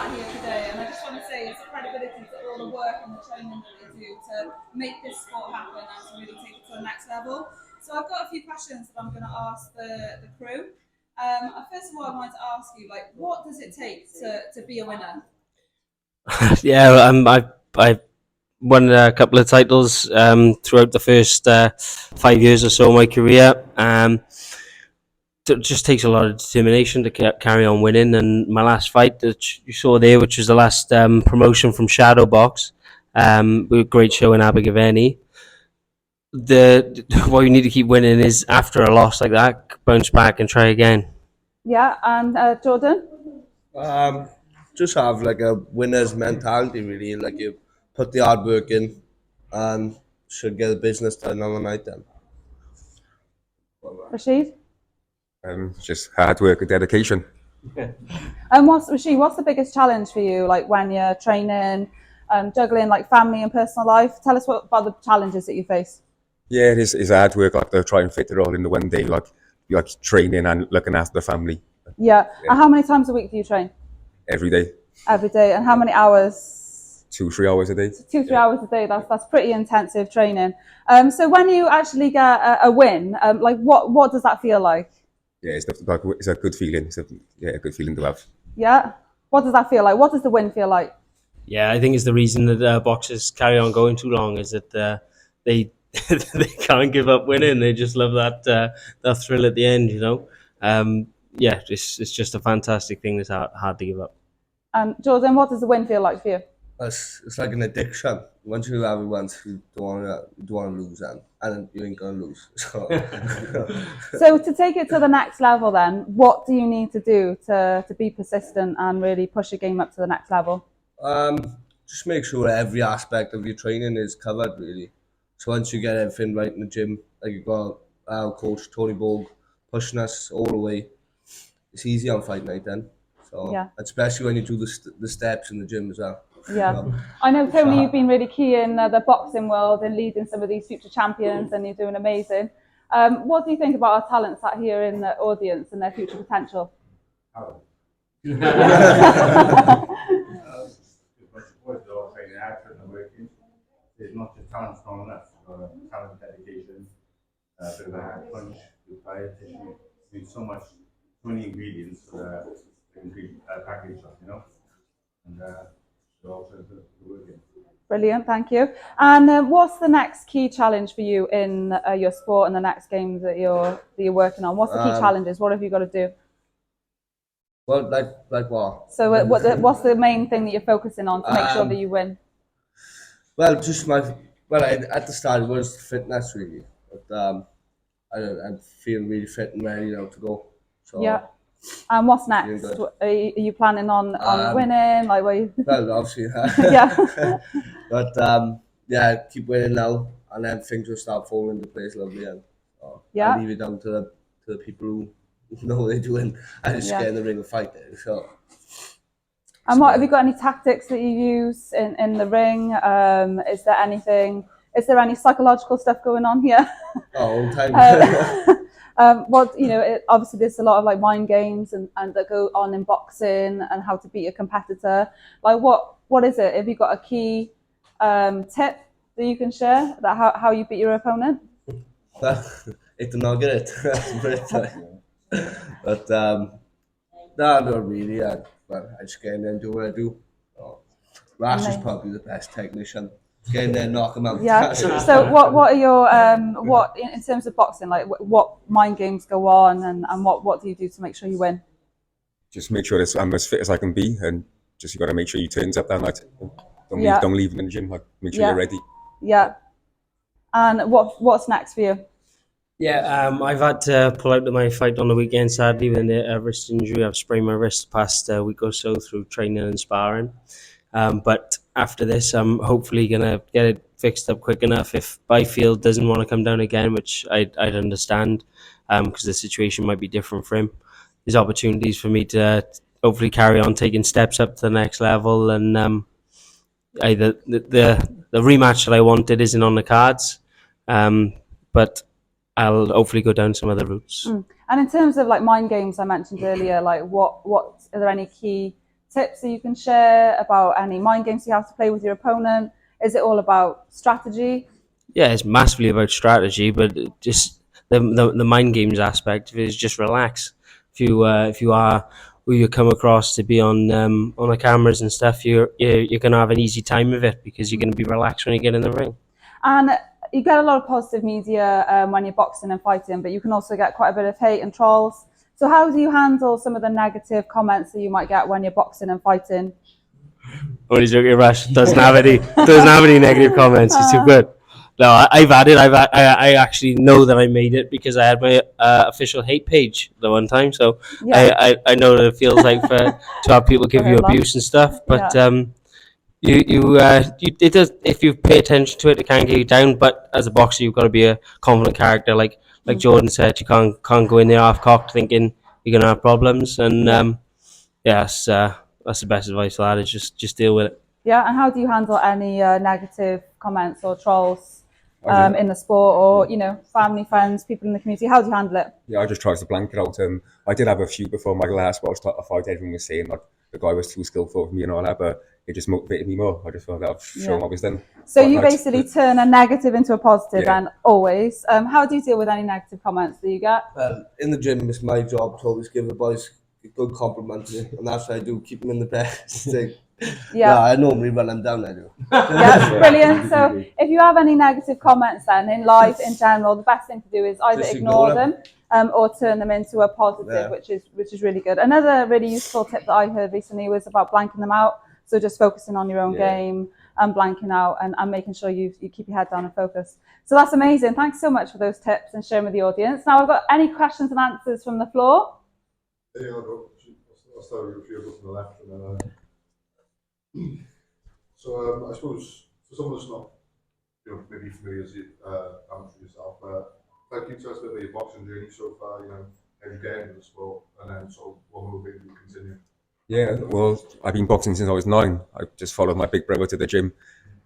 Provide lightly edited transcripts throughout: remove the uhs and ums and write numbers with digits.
sat here today, and I just want to say it's a credibility to all the work and the training that they do to make this sport happen and to really take it to the next level. So I've got a few questions that I'm going to ask the crew. First of all, I wanted to ask you, like, what does it take to be a winner? Yeah, I won a couple of titles throughout the first 5 years or so of my career. It just takes a lot of determination to carry on winning. And my last fight that you saw there, which was the last promotion from ShadowBox, a great show in Abergavenny. What you need to keep winning is after a loss like that, bounce back and try again. Yeah, and Jordan? Just have like a winner's mentality, really. Like you put the hard work in and should get the business done on the night then. Rashid? Just hard work and dedication. And Rashid, what's the biggest challenge for you, like when you're training, juggling like family and personal life? Tell us about the challenges that you face. Yeah, it's hard work. Like to try and fit it all in the one day, like training and looking after the family. Yeah. And how many times a week do you train? Every day. Every day. And how many hours? 2-3 hours a day. 2-3 hours a day. That's pretty intensive training. So when you actually get a win, like what does that feel like? Yeah, it's a good feeling. It's a good feeling to have. Yeah. What does that feel like? What does the win feel like? Yeah, I think it's the reason that boxers carry on going too long is that they they can't give up winning. They just love that thrill at the end, you know. Yeah, it's just a fantastic thing that's hard to give up. Jordan, what does the win feel like for you? It's like an addiction. Once you have it once, you don't want to lose, and you ain't gonna lose. So to take it to the next level, then, what do you need to do to be persistent and really push your game up to the next level? Just make sure every aspect of your training is covered, really. So once you get everything right in the gym, like you've got our coach Tony Bogue pushing us all the way, it's easy on fight night then. So yeah. Especially when you do the steps in the gym as well. Yeah, I know, Tony, you've been really key in the boxing world and leading some of these future champions, and you're doing amazing. What do you think about our talents out here in the audience and their future potential? There's not just talent strong enough, talent, dedication, a bit of a hard punch, diet, tissue, so many ingredients for the complete package, you know, and also the working. Brilliant, thank you. And what's the next key challenge for you in your sport and the next games that you're working on? What's the key challenges? What have you got to do? Well, like what? So what's the main thing that you're focusing on to make sure that you win? Well, at the start it was fitness really, but I'm feeling really fit and ready now to go. So yeah. And what's next? Are you planning on winning? Like, where you... Well, obviously, yeah. But yeah, keep winning now, and then things will start falling into place lovely. And yeah, I'll leave it down to the people who know what they're doing. I just get in the ring and fight there. So. And what have you got? Any tactics that you use in the ring? Is there anything? Is there any psychological stuff going on here? Oh, all the time. What, you know, obviously there's a lot of like mind games and that go on in boxing and how to beat a competitor. Like what is it? Have you got a key tip that you can share that how you beat your opponent? It did not get it. But no, not really. I just get in there and do what I do. Rashid is probably the best technician. Get in there, knock him out. Yeah. So what are your what in terms of boxing, like what mind games go on and what do you do to make sure you win? Just make sure I'm as fit as I can be, and just you got to make sure you turns up that night. Don't leave in the gym. Like make sure you're ready. Yeah. And what's next for you? Yeah, I've had to pull out of my fight on the weekend, sadly, with a wrist injury. I've sprained my wrist the past week or so through training and sparring. But after this, I'm hopefully going to get it fixed up quick enough. If Byfield doesn't want to come down again, which I'd understand, because the situation might be different for him, there's opportunities for me to hopefully carry on taking steps up to the next level. And either the rematch that I wanted isn't on the cards, but I'll hopefully go down some other routes. And in terms of like mind games I mentioned earlier, like what are there any key tips that you can share about any mind games you have to play with your opponent? Is it all about strategy? Yeah, it's massively about strategy, but just the mind games aspect of it is just relax. If you are who you come across to be on the cameras and stuff, you're gonna have an easy time of it because you're gonna be relaxed when you get in the ring. And you get a lot of positive media when you're boxing and fighting, but you can also get quite a bit of hate and trolls. So how do you handle some of the negative comments that you might get when you're boxing and fighting? Only joking, Rash doesn't have any negative comments. He's too good. No, I've had it. I actually know that I made it because I had my official hate page the one time. So Yeah. I know what it feels like to have people give you abuse and stuff. But it does, if you pay attention to it, it can get you down. But as a boxer, you've got to be a confident character. Like Jordan said, you can't go in there half cocked thinking you're gonna have problems. And that's the best advice for that. Is just deal with it. Yeah, and how do you handle any negative comments or trolls in the sport, or family, friends, people in the community? How do you handle it? Yeah, I just try to blank it out. I did have a few before my last Welsh title fight. Everyone was saying like the guy was too skillful for me and all that, but it just motivated me more. I just felt that I've shown what I was done. So you basically turn a negative into a positive, and always. How do you deal with any negative comments that you get? Well, in the gym, it's my job to always give the boys a good compliment, and that's what I do, keep them in the best thing. Yeah, I normally run them down, I do. Yeah, brilliant. So if you have any negative comments then in life in general, the best thing to do is either Just ignore them or turn them into a positive, which is really good. Another really useful tip that I heard recently was about blanking them out. So just focusing on your own game and blanking out and making sure you keep your head down and focus. So that's amazing. Thanks so much for those tips and sharing with the audience. Now I've got any questions and answers from the floor. Yeah, I'll start with a few from the left. And then, so I suppose for someone that's not, maybe familiar as amateur yourself, thank you to us about your boxing journey so far. How you get into the sport, and then sort of what motivated you to continue. Yeah, well, I've been boxing since I was 9. I just followed my big brother to the gym,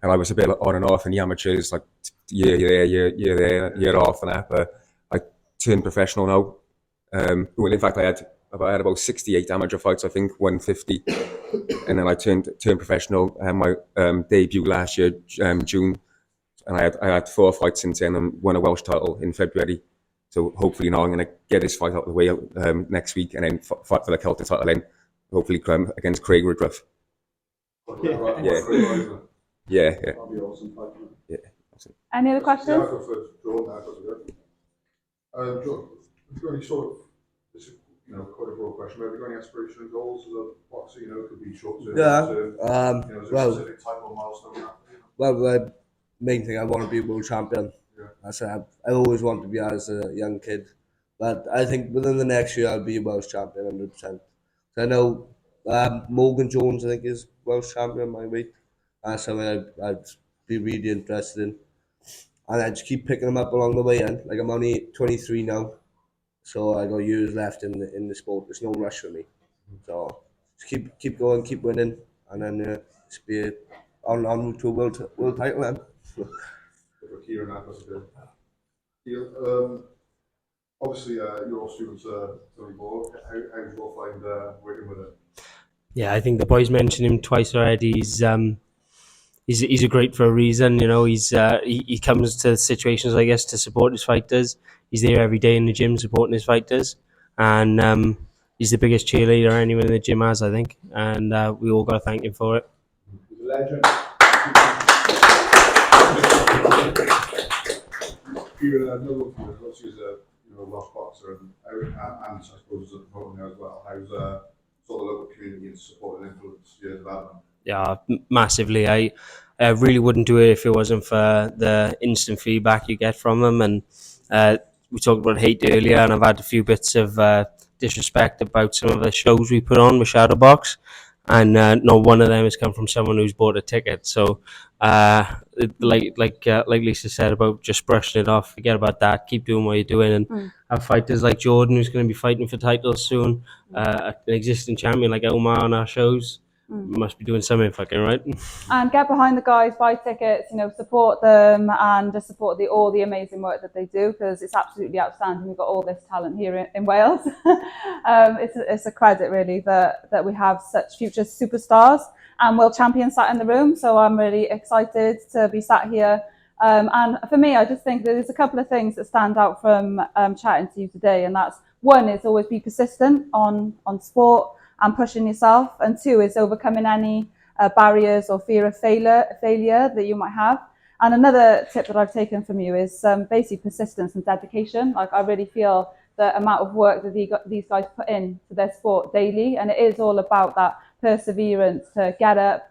and I was a bit on and off in the amateurs, like year there, year off, and that. But I turned professional now. Well, in fact, I had about 68 amateur fights, I think, 150. And then I turned professional. I had my debut last year, June, and I had 4 fights since then and won a Welsh title in February. So hopefully now I'm going to get this fight out of the way next week and then fight for the Celtic title then, hopefully against Craig Woodruff. Yeah. That'll be awesome fight. Yeah. Any other questions? Yeah, I'll go for Jordan. Jordan, have you got any sort of, quite a broad question, but have you got any aspirational goals as a boxer? It could be short term, specific type of milestone. Well, the main thing, I want to be a world champion. I always wanted to be as a young kid, but I think within the next year I'll be a Welsh champion 100%. So I know Morgan Jones, I think, is Welsh champion my weight. That's something I'd be really interested in, and I just keep picking them up along the way. And like I'm only 23 now, so I got years left in the sport. There's no rush for me, so just keep going, keep winning, and then just be on route to a world title then. Kieran, obviously you're all students at Tony Board. How do you all find working with it? Yeah, I think the boys mentioned him twice already. He's a great for a reason. He comes to situations, I guess, to support his fighters. He's there every day in the gym supporting his fighters, and he's the biggest cheerleader anyone in the gym has, I think. And we all got to thank him for it. He's a legend. Kieran, another one for you. Obviously, he's a Welsh boxer, and I suppose as a proponent as well. How's sort of the local community and support and influence your development? Yeah, massively. I really wouldn't do it if it wasn't for the instant feedback you get from them. And we talked about hate earlier, and I've had a few bits of disrespect about some of the shows we put on with ShadowBox, and not one of them has come from someone who's bought a ticket. So, like Lisa said about just brushing it off, forget about that. Keep doing what you're doing, and have fighters like Jordan, who's going to be fighting for titles soon. An existing champion like Omar on our shows. must be doing something fucking right. And get behind the guys, buy tickets, you know, support them, and just support all the amazing work that they do, because it's absolutely outstanding. We've got all this talent here in Wales. It's a credit really that we have such future superstars and world champions sat in the room. So I'm really excited to be sat here. And for me, I just think that there's a couple of things that stand out from chatting to you today, and that's one is always be persistent on sport and pushing yourself, and two is overcoming any barriers or fear of failure that you might have. And another tip that I've taken from you is basically persistence and dedication. Like, I really feel the amount of work that these guys put in to their sport daily, and it is all about that perseverance to get up,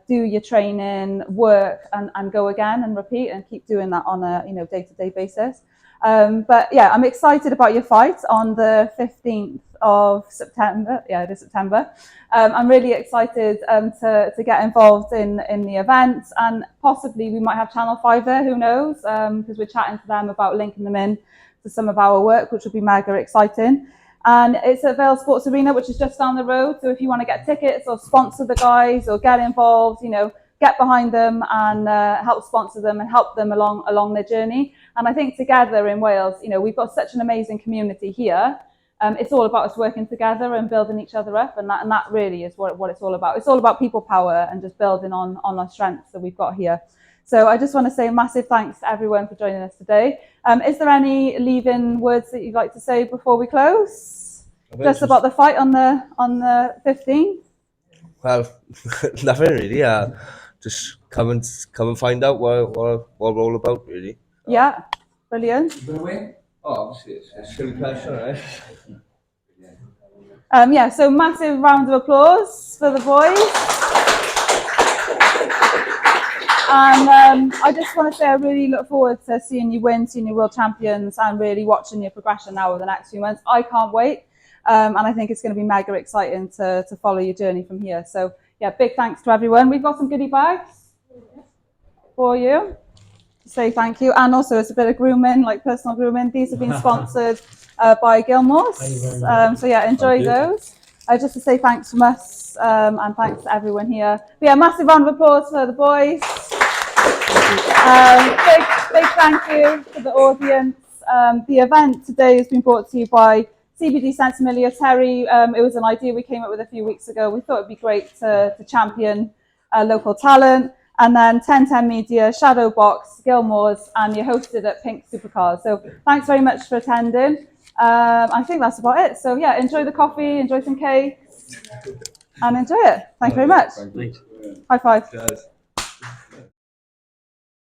do your training, work, and go again and repeat and keep doing that on a day-to-day basis. But yeah, I'm excited about your fight on the 15th of September. Yeah, it is September. I'm really excited to get involved in the event, and possibly we might have Channel 5 there, who knows, because we're chatting to them about linking them in to some of our work, which will be mega exciting. And it's at Vale Sports Arena, which is just down the road. So if you want to get tickets or sponsor the guys or get involved, get behind them and help sponsor them and help them along their journey. And I think together in Wales, we've got such an amazing community here. It's all about us working together and building each other up, and that really is what it's all about. It's all about people power and just building on our strengths that we've got here. So I just want to say a massive thanks to everyone for joining us today. Is there any leaving words that you'd like to say before we close? Just about the fight on the 15th? Well, nothing really. Just come and find out what we're all about, really. Yeah, brilliant. You gonna win? Oh, obviously, it's silly question, right? Yeah, so massive round of applause for the boys. And I just want to say I really look forward to seeing you win, seeing you world champions, and really watching your progression now over the next few months. I can't wait. And I think it's going to be mega exciting to follow your journey from here. So yeah, big thanks to everyone. We've got some goodie bags for you to say thank you. And also it's a bit of grooming, like personal grooming. These have been sponsored by Gilmore's. So yeah, enjoy those. Just to say thanks from us and thanks to everyone here. But yeah, massive round of applause for the boys. Big thank you to the audience. The event today has been brought to you by CBD Sensimilla. Terry, it was an idea we came up with a few weeks ago. We thought it'd be great to champion local talent. And then 1010 Media, ShadowBox, Gilmore's, and you're hosted at P1nk Supercar. So thanks very much for attending. I think that's about it. So yeah, enjoy the coffee, enjoy some cakes, and enjoy it. Thank you very much. Thank you. High five. Cheers.